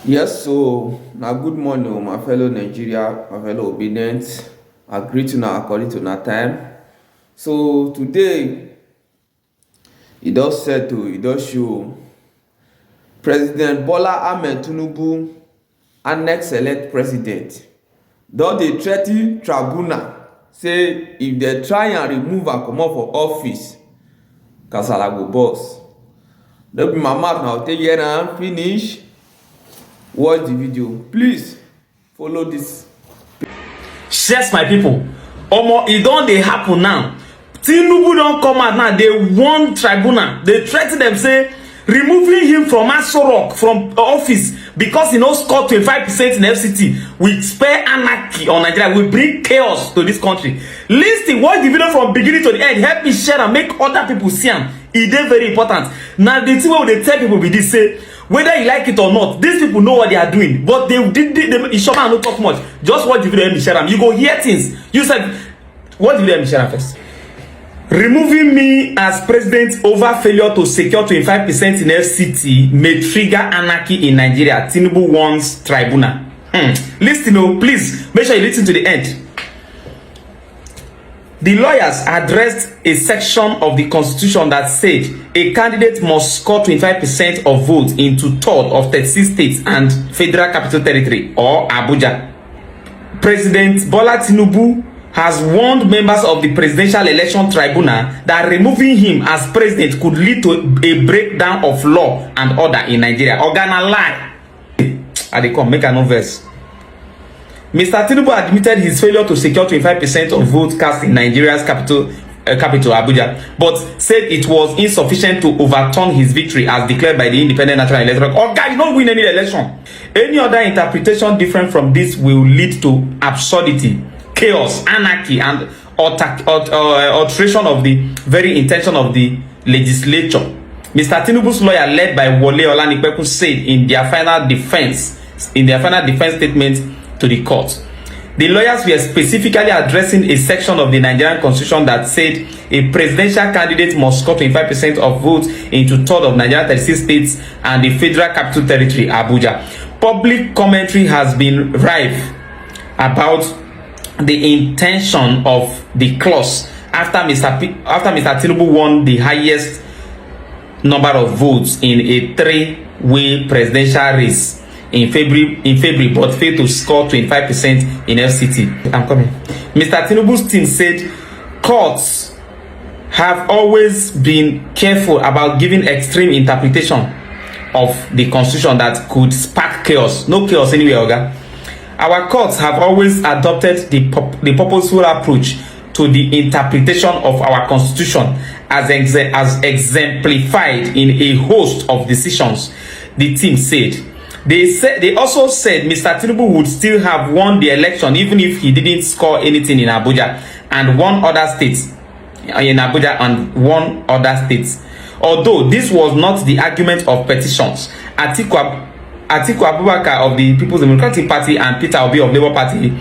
Yes, so now good morning, my fellow Nigeria, my fellow obedient. I greet you now according to our time. So today, it does settle, it does show President Bola Ahmed Tinubu and next elect president. Though they threaten tribunal, say if they try and remove and come out for office, kasala go boss. Don't be my mouth now, take here and finish. Watch the video. Please follow this. Yes, my people. Omo, e don dey happen now. Tinubu don come out now. They warn tribunal. They threaten them, say removing him from Aso Rock from office because he no score 25% in FCT will spare anarchy on Nigeria. Will bring chaos to this country. Listen, watch the video from beginning to the end. Help me share and make other people see am. E dey very important. Now the thing wey they tell people be this, say whether you like it or not, these people know what they are doing, but they Ishoma no talk much. Just watch the video and share them. You go hear things. You said, watch the video and share them first. Removing me as president over failure to secure 25% in FCT may trigger anarchy in Nigeria. Tinubu warns tribunal. Listen, please make sure you listen to the end. The lawyers addressed a section of the constitution that said a candidate must score 25% of votes in 2/3 of 36 states and Federal Capital Territory or Abuja. President Bola Tinubu has warned members of the Presidential Election Tribunal that removing him as president could lead to a breakdown of law and order in Nigeria. Organa lie. I dey come make an verse. Mr. Tinubu admitted his failure to secure 25% of votes cast in Nigeria's capital Abuja, but said it was insufficient to overturn his victory as declared by the Independent National Electoral. Oh, guys, not win any election. Any other interpretation different from this will lead to absurdity, chaos, anarchy, and alteration of the very intention of the legislature. Mr. Tinubu's lawyer, led by Wole Olanipeku, said in their final defense statement to the court. The lawyers were specifically addressing a section of the Nigerian constitution that said a presidential candidate must score 25% of votes in 2/3 of Nigeria's 36 states and the Federal Capital Territory, Abuja. Public commentary has been rife about the intention of the clause after Mr. Tinubu won the highest number of votes in a three-way presidential race in February, but failed to score 25% in FCT. I'm coming. Mr. Tinubu's team said courts have always been careful about giving extreme interpretation of the constitution that could spark chaos. No chaos anywhere, Oga. Our courts have always adopted the purposeful approach to the interpretation of our constitution as exemplified in a host of decisions, the team said. They also said Mr. Tinubu would still have won the election even if he didn't score anything in Abuja and one other states. Although this was not the argument of petitions, Atiku Abubakar of the People's Democratic Party and Peter Obi of Labour Party,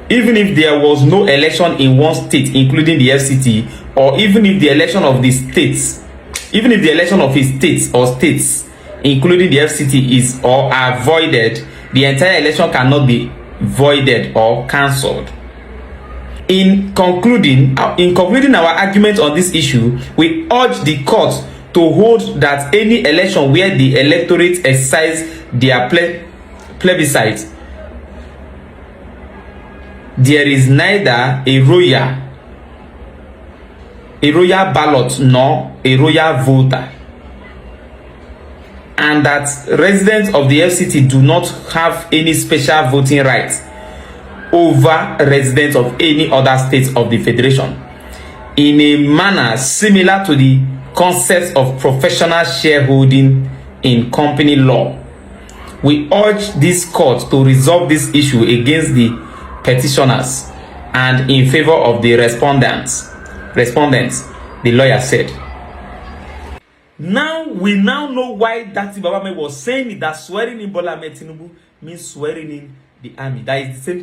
even if there was no election in one state, including the FCT, or even if the election of his states, or states, including the FCT, is or are voided, the entire election cannot be voided or cancelled. In concluding our argument on this issue, we urge the court to hold that any election where the electorate exercise their plebiscite, there is neither a royal ballot nor a royal voter, and that residents of the FCT do not have any special voting rights over residents of any other states of the Federation, in a manner similar to the concepts of professional shareholding in company law. We urge this court to resolve this issue against the petitioners and in favor of the respondents, the lawyer said. Now we know why that Babame was saying that swearing in Bola Ahmed Tinubu means swearing in the army. That is the same thing.